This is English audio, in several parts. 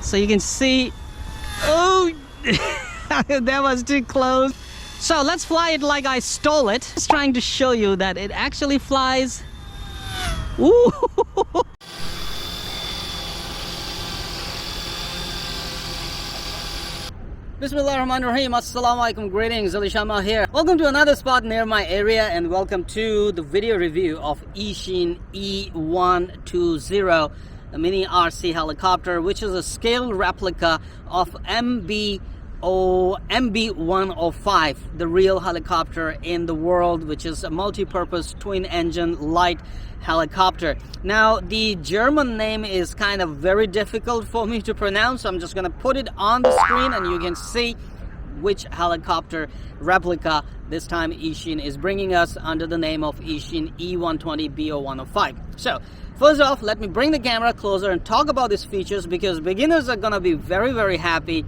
so you can see. Oh, that was too close. So let's fly it like I stole it. Just trying to show you that it actually flies. Ooh. Bismillahirrahmanirrahim. Assalamu alaikum. Greetings. Ali Sharma here. Welcome to another spot near my area, and welcome to the video review of Eachine E120, a mini RC helicopter, which is a scaled replica of MB105, the real helicopter in the world, which is a multi-purpose twin-engine light helicopter. Now, the German name is kind of very difficult for me to pronounce, so I'm just going to put it on the screen and you can see which helicopter replica this time Eachine is bringing us under the name of Eachine E120 B0-105. So, first off, let me bring the camera closer and talk about these features, because beginners are going to be very, very happy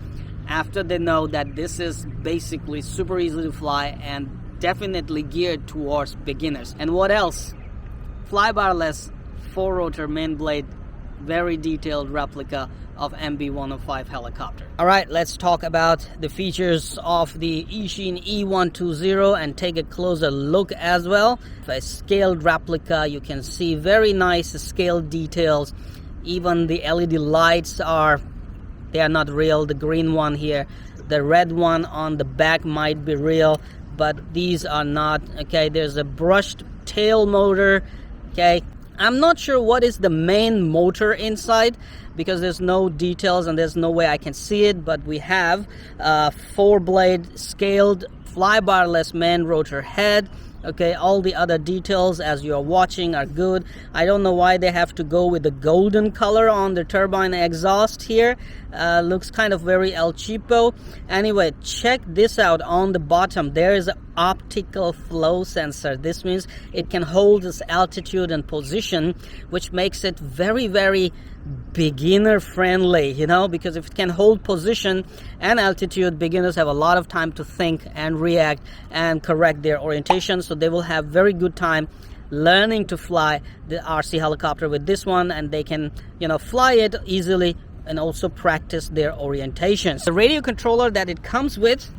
after they know that this is basically super easy to fly and definitely geared towards beginners. And what else? Flybarless 4-rotor main blade, very detailed replica of MB105 helicopter. Alright, let's talk about the features of the Eachine E120 and take a closer look as well. A scaled replica, you can see very nice scaled details. Even the LED lights they are not real. The green one here, the red one on the back might be real, but these are not. Okay, there's a brushed tail motor. Okay, I'm not sure what is the main motor inside because there's no details and there's no way I can see it, but we have a 4-blade scaled flybarless main rotor head. Okay, all the other details as you're watching are good. I don't know why they have to go with the golden color on the turbine exhaust here. Looks kind of very El Cheapo. Anyway, check this out. On the bottom there is an optical flow sensor. This means it can hold its altitude and position, which makes it very, very beginner friendly, you know, because if it can hold position and altitude, beginners have a lot of time to think and react and correct their orientation, so they will have very good time learning to fly the RC helicopter with this one, and they can, you know, fly it easily and also practice their orientation. The radio controller that it comes with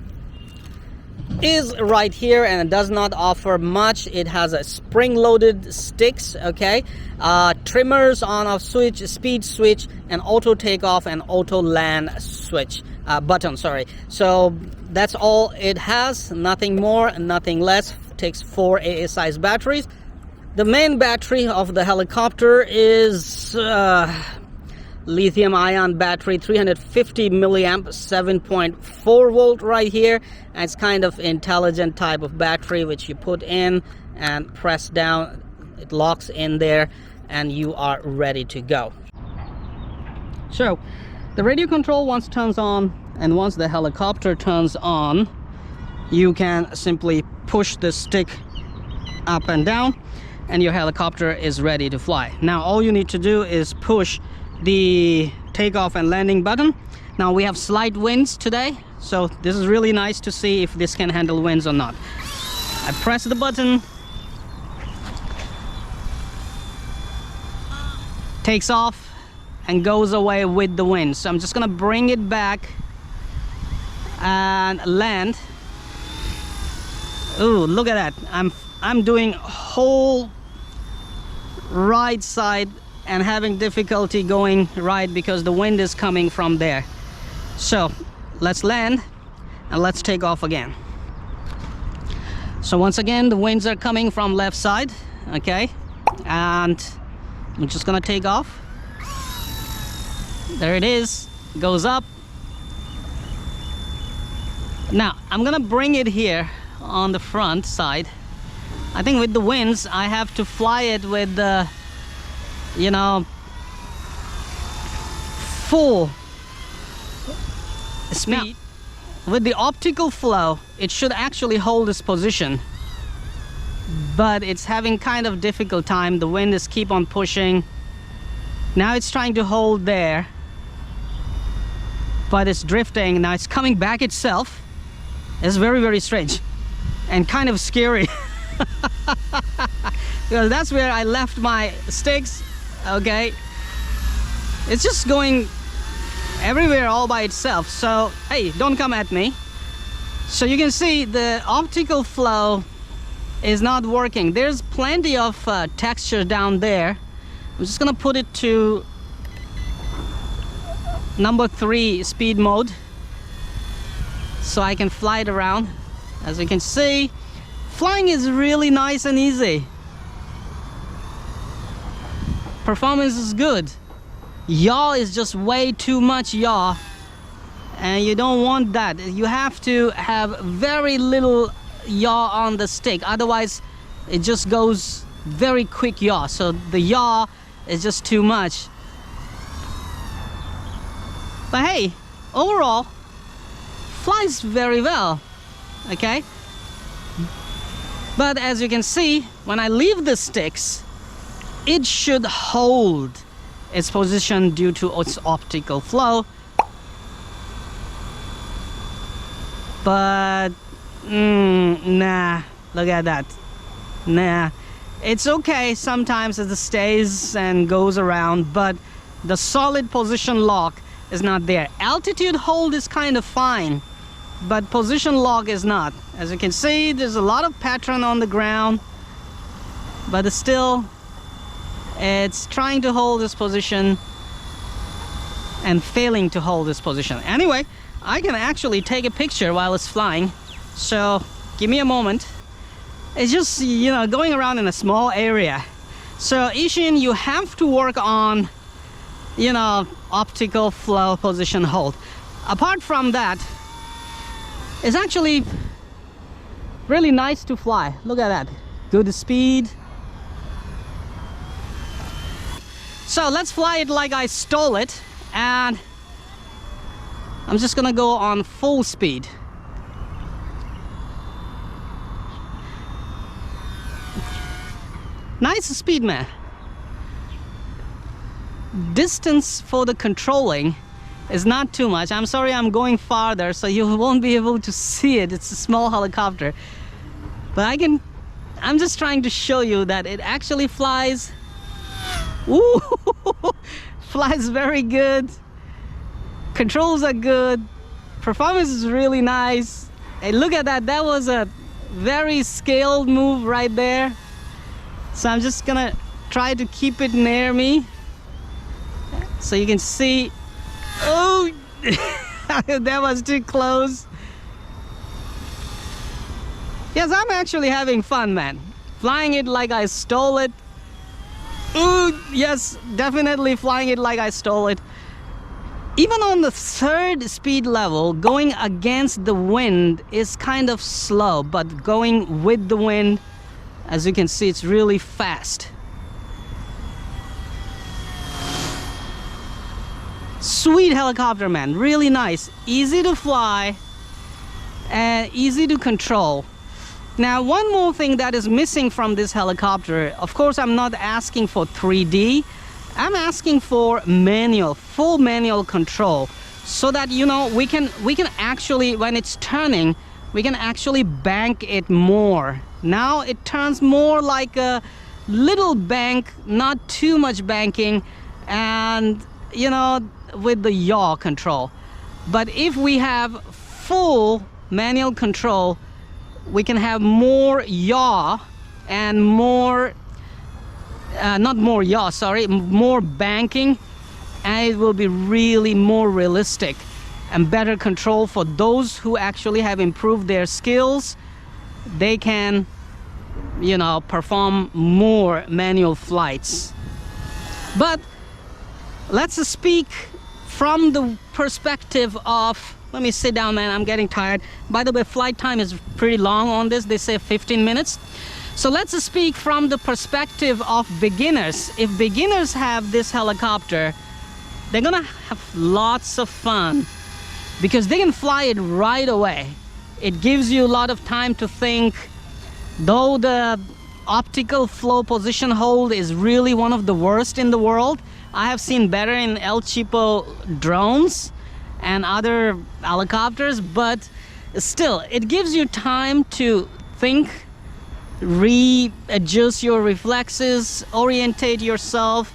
is right here, and it does not offer much. It has a spring-loaded sticks, okay, trimmers, on-off switch, speed switch, and auto takeoff and auto land switch button. Sorry. So that's all it has. Nothing more, nothing less. It takes 4 AA size batteries. The main battery of the helicopter is lithium-ion battery, 350 milliamp, 7.4 volt right here. And it's kind of intelligent type of battery which you put in and press down, it locks in there, and you are ready to go. So the radio control once turns on, and once the helicopter turns on, you can simply push the stick up and down and your helicopter is ready to fly. Now all you need to do is push the takeoff and landing button. Now we have slight winds today, so this is really nice to see if this can handle winds or not. I press the button, takes off and goes away with the wind. So I'm just gonna bring it back and land. Ooh, look at that. I'm doing whole right side and having difficulty going right because the wind is coming from there. So let's land and let's take off again. So once again the winds are coming from left side, okay, and I'm just gonna take off. There it is, goes up. Now I'm gonna bring it here on the front side. I think with the winds I have to fly it with the, you know, full speed. Now, with the optical flow, it should actually hold its position, but it's having kind of difficult time. The wind is keep on pushing. Now it's trying to hold there, but it's drifting. Now it's coming back itself. It's very, very strange and kind of scary. Because that's where I left my sticks. Okay, it's just going everywhere all by itself. So hey, don't come at me. So you can see the optical flow is not working. There's plenty of texture down there. I'm just gonna put it to number 3 speed mode so I can fly it around. As you can see, flying is really nice and easy. Performance is good. Yaw is just way too much yaw, and you don't want that. You have to have very little yaw on the stick, otherwise it just goes very quick yaw. So the yaw is just too much. But hey, overall flies very well, okay? But as you can see, when I leave the sticks, it should hold its position due to its optical flow. But nah, look at that. Nah, it's okay sometimes as it stays and goes around, but the solid position lock is not there. Altitude hold is kind of fine, but position lock is not. As you can see, there's a lot of pattern on the ground, but still it's trying to hold this position and failing to hold this position. Anyway, I can actually take a picture while it's flying, so give me a moment. It's just, you know, going around in a small area. So Eachine, you have to work on, you know, optical flow position hold. Apart from that, it's actually really nice to fly. Look at that, good speed. So let's fly it like I stole it, and I'm just gonna go on full speed. Nice speed, man. Distance for the controlling is not too much. I'm sorry I'm going farther, so you won't be able to see it. It's a small helicopter, but I'm just trying to show you that it actually flies. Ooh, flies very good. Controls are good. Performance is really nice. Hey, look at that. That was a very scaled move right there. So I'm just gonna try to keep it near me so you can see. Oh, that was too close. Yes, I'm actually having fun, man. Flying it like I stole it. Ooh, yes, definitely flying it like I stole it. Even on the 3rd speed level, going against the wind is kind of slow, but going with the wind, as you can see, it's really fast. Sweet helicopter, man, really nice, easy to fly and easy to control. Now, one more thing that is missing from this helicopter, of course, I'm not asking for 3D. I'm asking for manual, full manual control, so that, you know, we can actually, when it's turning, we can actually bank it more. Now it turns more like a little bank, not too much banking, and, you know, with the yaw control. But if we have full manual control, we can have more yaw and more not more yaw, sorry, more banking, and it will be really more realistic and better control for those who actually have improved their skills. They can, you know, perform more manual flights. But let's speak from the perspective of, let me sit down, man, I'm getting tired. By the way, flight time is pretty long on this. They say 15 minutes. So let's speak from the perspective of beginners. If beginners have this helicopter, they're gonna have lots of fun because they can fly it right away. It gives you a lot of time to think. Though the optical flow position hold is really one of the worst in the world, I have seen better in El Cheapo drones and other helicopters, but still, it gives you time to think, readjust your reflexes, orientate yourself,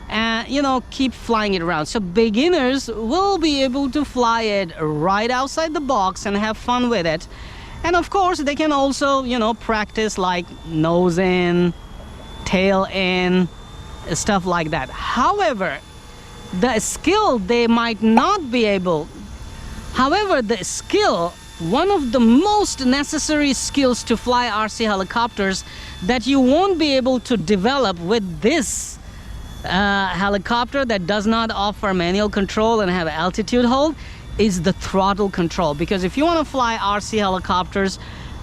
and keep flying it around. So beginners will be able to fly it right outside the box and have fun with it. And of course they can also practice like nose in, tail in, stuff like that. However, the skill they might not be able, one of the most necessary skills to fly RC helicopters that you won't be able to develop with this helicopter that does not offer manual control and have altitude hold is the throttle control. Because if you want to fly RC helicopters,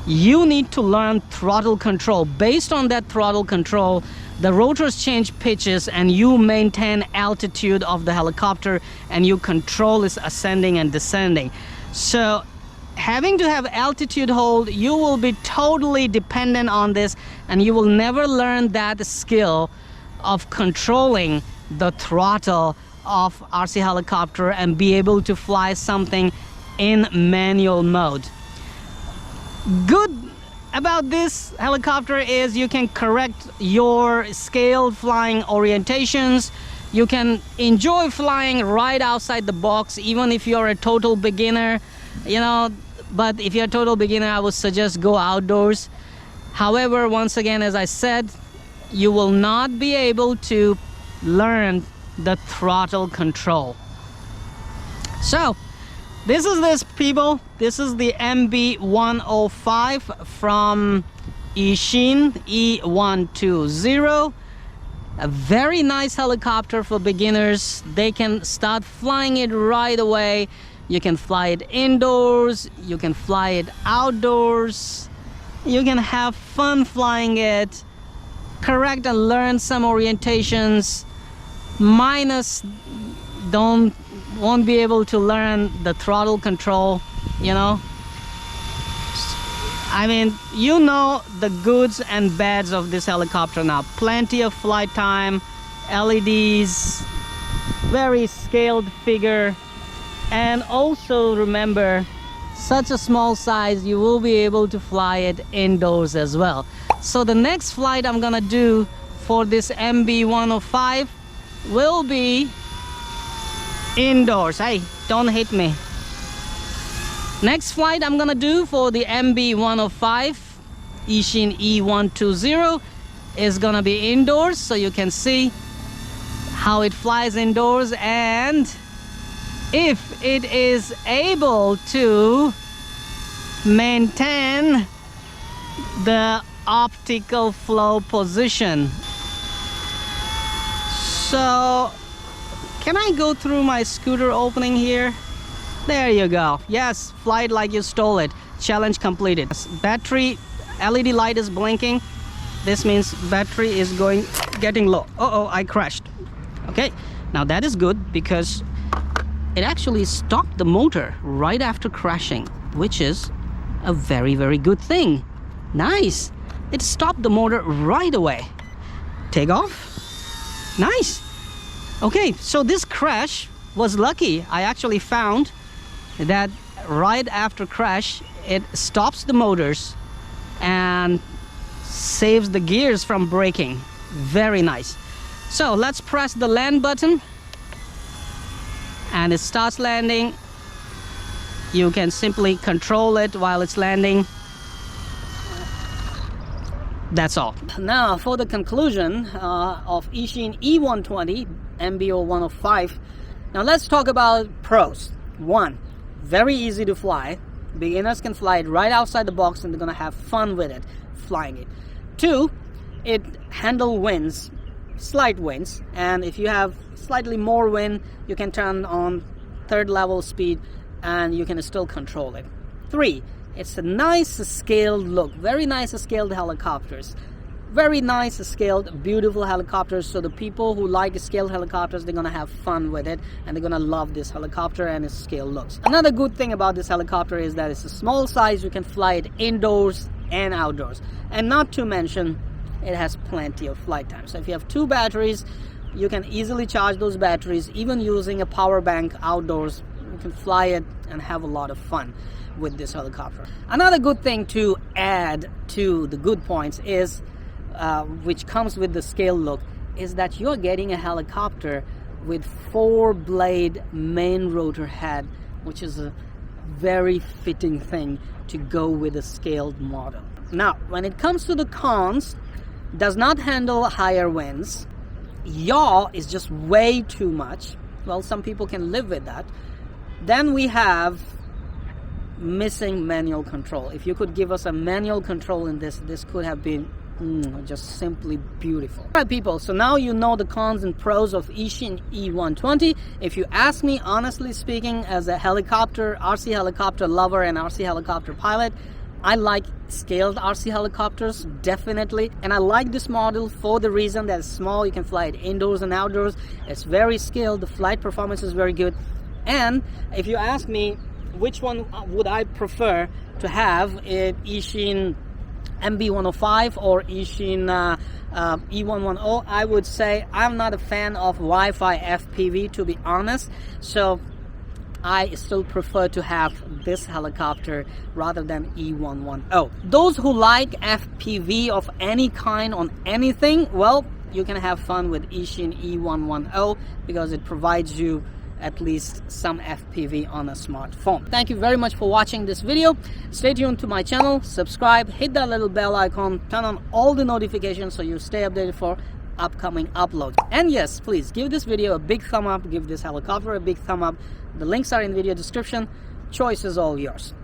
you need to learn throttle control. Based on that throttle control, the rotors change pitches and you maintain altitude of the helicopter and you control its ascending and descending. So having to have altitude hold, you will be totally dependent on this, and you will never learn that skill of controlling the throttle of RC helicopter and be able to fly something in manual mode. Good about this helicopter is you can correct your scaled flying orientations. You can enjoy flying right outside the box even if you're a total beginner, but if you're a total beginner, I would suggest go outdoors. However, once again, as I said, you will not be able to learn the throttle control. So this is people. This is the MB-105 from Eachine E120. A very nice helicopter for beginners. They can start flying it right away. You can fly it indoors, you can fly it outdoors, you can have fun flying it, correct and learn some orientations, minus won't be able to learn the throttle control, I mean, the goods and bads of this helicopter now. Plenty of flight time, LEDs, very scaled figure, and also remember, such a small size, you will be able to fly it indoors as well. So the next flight I'm gonna do for this MB-105 will be indoors. Hey, don't hit me. Next flight I'm gonna do for the MB-105 Eachine E120 is gonna be indoors, so you can see how it flies indoors and if it is able to maintain the optical flow position. So can I go through my scooter opening here? There you go. Yes, fly it like you stole it. Challenge completed. Battery LED light is blinking. This means battery is getting low. Uh-oh, I crashed. Okay, now that is good because it actually stopped the motor right after crashing, which is a very, very good thing. Nice. It stopped the motor right away. Take off. Nice. Okay, so this crash was lucky. I actually found that right after crash, it stops the motors and saves the gears from braking. Very nice. So let's press the land button and it starts landing. You can simply control it while it's landing. That's all. Now for the conclusion of Eachine E120 MB-105. Now let's talk about pros. 1, very easy to fly. Beginners can fly it right outside the box and they're gonna have fun with it, flying it. 2, it handles winds, slight winds, and if you have slightly more wind, you can turn on 3rd level speed and you can still control it. 3, it's a nice scaled look, very nice scaled helicopters. Very nice scaled, beautiful helicopters. So the people who like scaled helicopters, they're gonna have fun with it and they're gonna love this helicopter and its scale looks. Another good thing about this helicopter is that it's a small size. You can fly it indoors and outdoors, and not to mention it has plenty of flight time. So if you have 2 batteries, you can easily charge those batteries. Even using a power bank outdoors, you can fly it and have a lot of fun with this helicopter. Another good thing to add to the good points is which comes with the scale look, is that you're getting a helicopter with 4-blade main rotor head, which is a very fitting thing to go with a scaled model. Now, when it comes to the cons, does not handle higher winds. Yaw is just way too much. Well, some people can live with that. Then we have missing manual control. If you could give us a manual control in this could have been just simply beautiful. Alright people, so now you know the cons and pros of Eachine E120. If you ask me, honestly speaking, as a helicopter, RC helicopter lover and RC helicopter pilot, I like scaled RC helicopters, definitely. And I like this model for the reason that it's small, you can fly it indoors and outdoors. It's very scaled, the flight performance is very good. And if you ask me, which one would I prefer to have, Eachine MB105 or Eachine E110, I would say I'm not a fan of Wi-Fi FPV, to be honest. So I still prefer to have this helicopter rather than E110. Those who like FPV of any kind on anything, well, you can have fun with Eachine E110 because it provides you at least some FPV on a smartphone. Thank you very much for watching this video. Stay tuned to my channel, subscribe, hit that little bell icon, turn on all the notifications so you stay updated for upcoming uploads. And yes, please give this video a big thumb up, give this helicopter a big thumb up. The links are in the video description. Choice is all yours.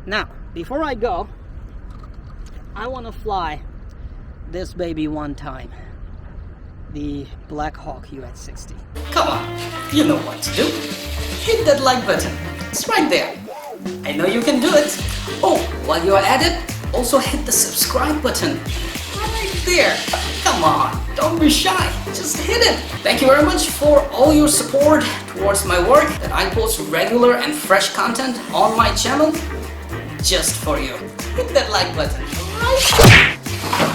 Now, before I go, I want to fly this baby one time. The Black Hawk UH-60. Come on, you know what to do. Hit that like button. It's right there. I know you can do it. Oh, while you're at it, also hit the subscribe button. Right there. Come on, don't be shy. Just hit it. Thank you very much for all your support towards my work, that I post regular and fresh content on my channel just for you. Hit that like button. Right.